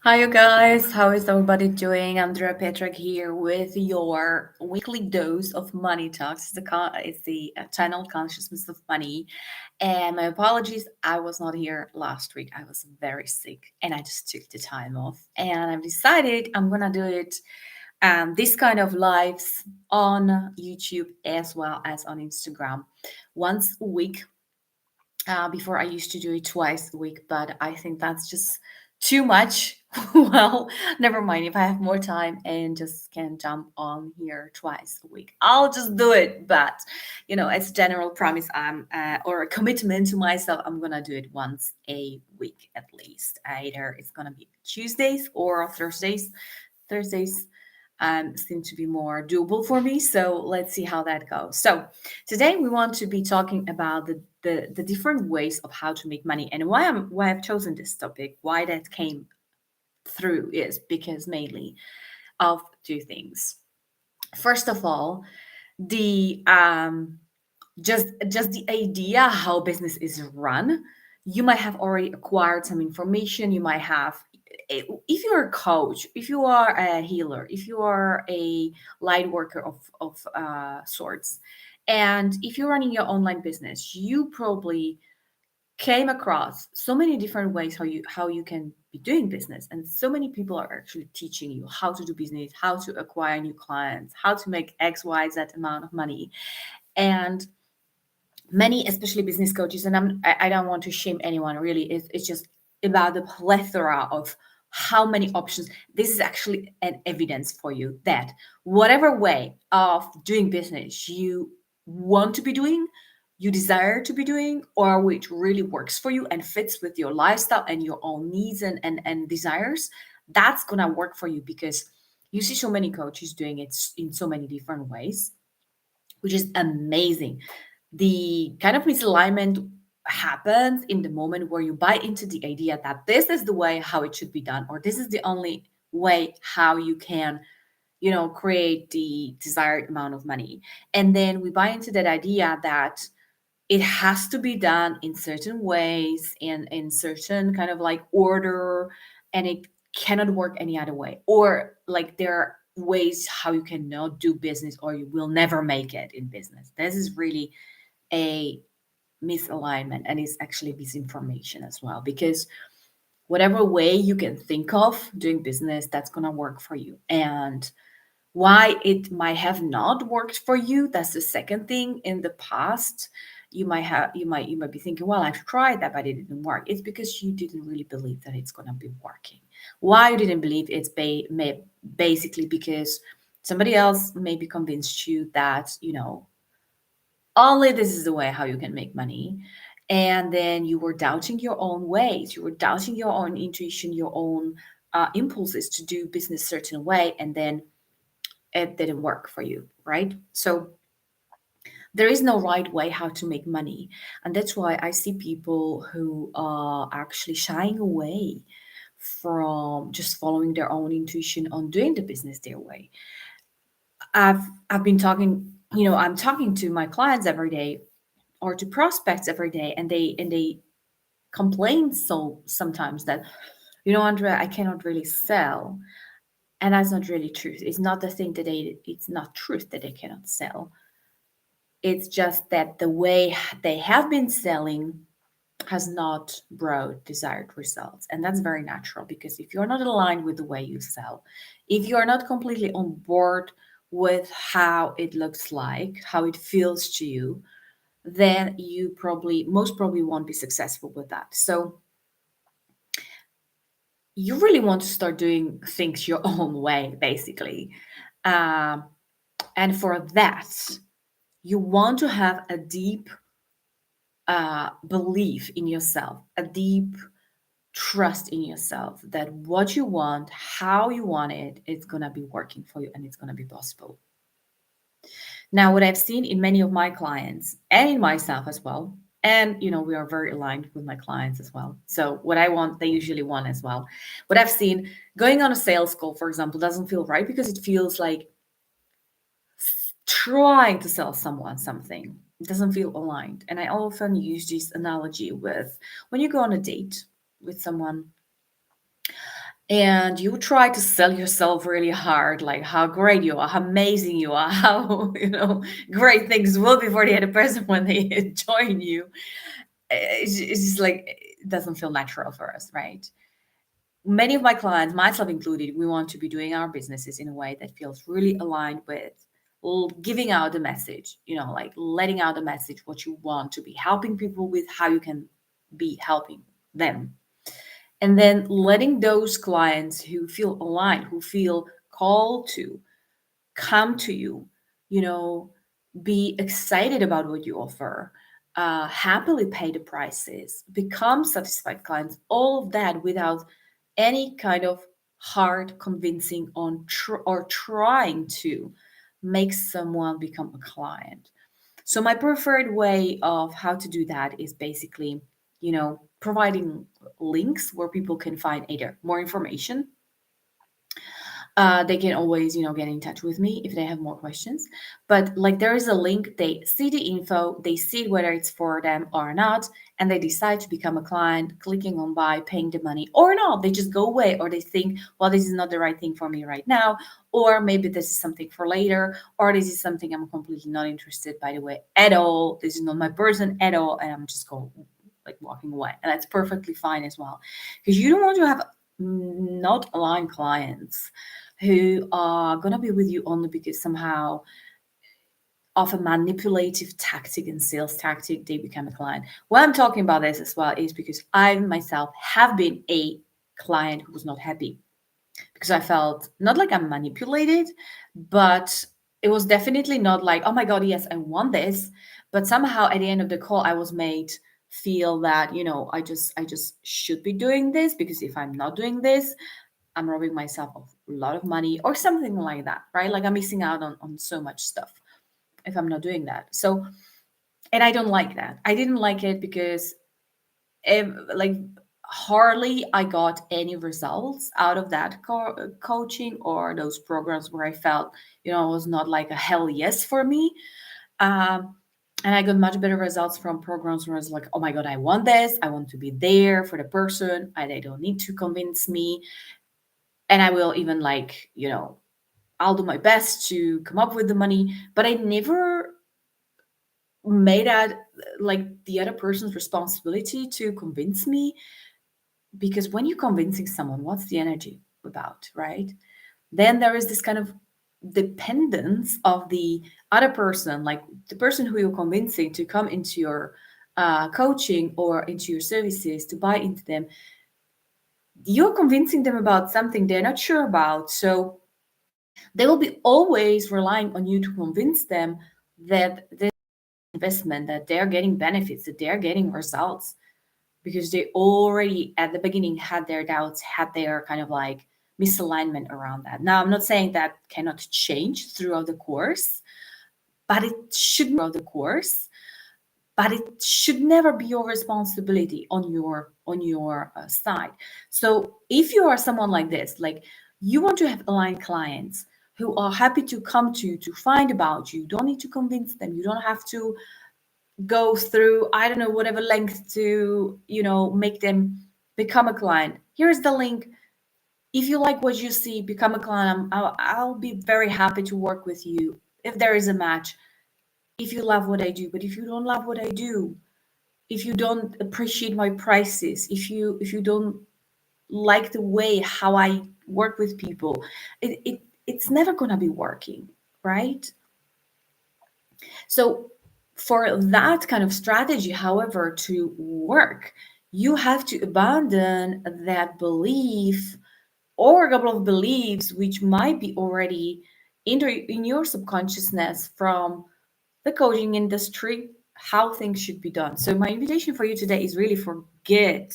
Hi, you guys. How is everybody doing? Andrea Petrek here with your weekly dose of money talks. It's the channel Consciousness of Money. And my apologies, I was not here last week. I was very sick and I just took the time off. And I've decided I'm going to do it this kind of lives on YouTube as well as on Instagram once a week. Before I used to do it twice a week, but I think that's just too much. Well, never mind. If I have more time and just can jump on here twice a week, I'll just do it. But as a general promise, or a commitment to myself, I'm gonna do it once a week at least. Either it's gonna be Tuesdays or Thursdays. Thursdays seem to be more doable for me. So let's see how that goes. So today we want to be talking about the different ways of how to make money, and why I've chosen this topic, why that came through is because mainly of two things. First of all, the just the idea how business is run. You might have already acquired some information. You might have, if you're a coach, if you are a healer, if you are a light worker of sorts, and if you're running your online business, you probably came across so many different ways how you can be doing business, and so many people are actually teaching you how to do business, how to acquire new clients, how to make XYZ amount of money. And many, especially business coaches, and I don't want to shame anyone, really, it's just about the plethora of how many options. This is actually an evidence for you that whatever way of doing business you want to be doing, you desire to be doing, or which really works for you and fits with your lifestyle and your own needs and desires, that's gonna work for you, because you see so many coaches doing it in so many different ways, which is amazing. The kind of misalignment happens in the moment where you buy into the idea that this is the way how it should be done, or this is the only way how you can create the desired amount of money. And then we buy into that idea that it has to be done in certain ways and in certain kind of like order, and it cannot work any other way, or like there are ways how you cannot do business or you will never make it in business. This is really a misalignment, and it's actually misinformation as well, because whatever way you can think of doing business, that's going to work for you. And why it might have not worked for you, that's the second thing. In the past, you might be thinking, well, I've tried that but it didn't work. It's because you didn't really believe that it's going to be working. Why you didn't believe? It's basically because somebody else maybe convinced you that only this is the way how you can make money. And then you were doubting your own ways, you were doubting your own intuition, your own impulses to do business certain way, and then it didn't work for you, right? So there is no right way how to make money. And that's why I see people who are actually shying away from just following their own intuition on doing the business their way. I've been talking, I'm talking to my clients every day, or to prospects every day, and they complain so sometimes that, Andrea, I cannot really sell. And that's not really truth. It's not the thing that it's not truth that they cannot sell. It's just that the way they have been selling has not brought desired results. And that's very natural, because if you're not aligned with the way you sell, if you're not completely on board with how it looks like, how it feels to you, then you most probably won't be successful with that. So you really want to start doing things your own way, basically. Um, and for that, you want to have a deep belief in yourself, a deep trust in yourself that what you want, how you want it, it's going to be working for you and it's going to be possible. Now, what I've seen in many of my clients and in myself as well, and we are very aligned with my clients as well. So what I want, they usually want as well. What I've seen, going on a sales call, for example, doesn't feel right, because it feels like trying to sell someone something. It doesn't feel aligned. And I often use this analogy with when you go on a date with someone, and you try to sell yourself really hard, like how great you are, how amazing you are, how great things will be for the other person when they join you. It's just like it doesn't feel natural for us, right? Many of my clients, myself included, we want to be doing our businesses in a way that feels really aligned with giving out the message, like letting out the message, what you want to be, helping people with how you can be helping them. And then letting those clients who feel aligned, who feel called to come to you, you know, be excited about what you offer, happily pay the prices, become satisfied clients, all of that without any kind of hard convincing on or trying to make someone become a client. So my preferred way of how to do that is basically, providing links where people can find either more information. They can always, get in touch with me if they have more questions. But like there is a link, they see the info, they see whether it's for them or not, and they decide to become a client, clicking on buy, paying the money, or not. They just go away, or they think, well, this is not the right thing for me right now, or maybe this is something for later, or this is something I'm completely not interested, by the way, at all. This is not my person at all, and I'm just going like walking away, and that's perfectly fine as well, because you don't want to have not aligned clients who are going to be with you only because somehow of a manipulative tactic and sales tactic they become a client. Why I'm talking about this as well is because I myself have been a client who was not happy, because I felt not like I'm manipulated, but it was definitely not like, oh my god, yes, I want this. But somehow at the end of the call I was made feel that, I just should be doing this, because if I'm not doing this, I'm robbing myself of a lot of money or something like that, right? Like I'm missing out on so much stuff if I'm not doing that. So, and I don't like that. I didn't like it because like hardly I got any results out of that coaching or those programs where I felt, it was not like a hell yes for me. Um, and I got much better results from programs where I was like, oh my God, I want this. I want to be there for the person. And they don't need to convince me. And I will even like, I'll do my best to come up with the money, but I never made that like the other person's responsibility to convince me, because when you're convincing someone, what's the energy about, right? Then there is this kind of dependence of the other person, like the person who you're convincing to come into your coaching or into your services to buy into them. You're convincing them about something they're not sure about. So they will be always relying on you to convince them that this investment, that they're getting benefits, that they're getting results, because they already at the beginning had their doubts, had their kind of like misalignment around that. Now, I'm not saying that cannot change throughout the course, but it should throughout the course, but it should never be your responsibility on your side. So if you are someone like this, like you want to have aligned clients who are happy to come to you to find about you, don't need to convince them, you don't have to go through, I don't know, whatever length to make them become a client. Here's the link. If you like what you see, become a client. I'll be very happy to work with you if there is a match, if you love what I do. But if you don't love what I do, if you don't appreciate my prices, if you don't like the way how I work with people, it's never gonna be working, right? So for that kind of strategy, however, to work, you have to abandon that belief or a couple of beliefs which might be already in your subconsciousness from the coaching industry, how things should be done. So my invitation for you today is really forget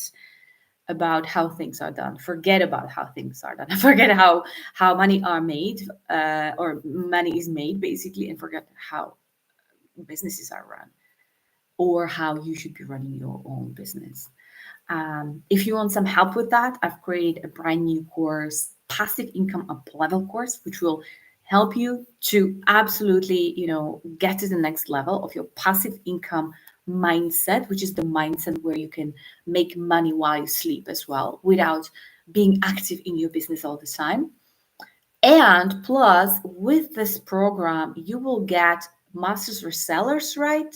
about how things are done. Forget about how things are done. Forget how money are made, or money is made basically, and forget how businesses are run or how you should be running your own business. If you want some help with that, I've created a brand new course, Passive Income Up Level course, which will help you to absolutely, get to the next level of your passive income mindset, which is the mindset where you can make money while you sleep as well, without being active in your business all the time. And plus, with this program, you will get masters resellers, right?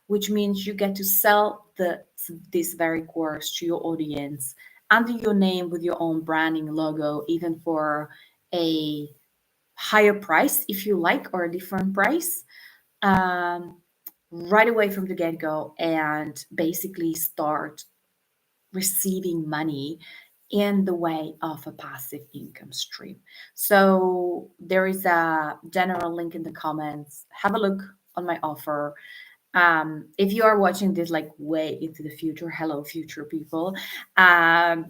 Which means you get to sell this very course to your audience under your name with your own branding logo, even for a higher price if you like, or a different price, um, right away from the get go, and basically start receiving money in the way of a passive income stream. So there is a general link in the comments. Have a look on my offer. If you are watching this like way into the future, hello future people,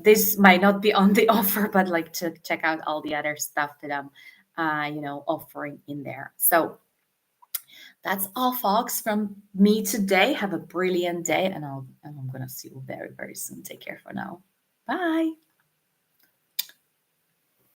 this might not be on the offer, but like to check out all the other stuff that I'm offering in there. So that's all, folks, from me today. Have a brilliant day, and I'm gonna see you very, very soon. Take care for now. Bye.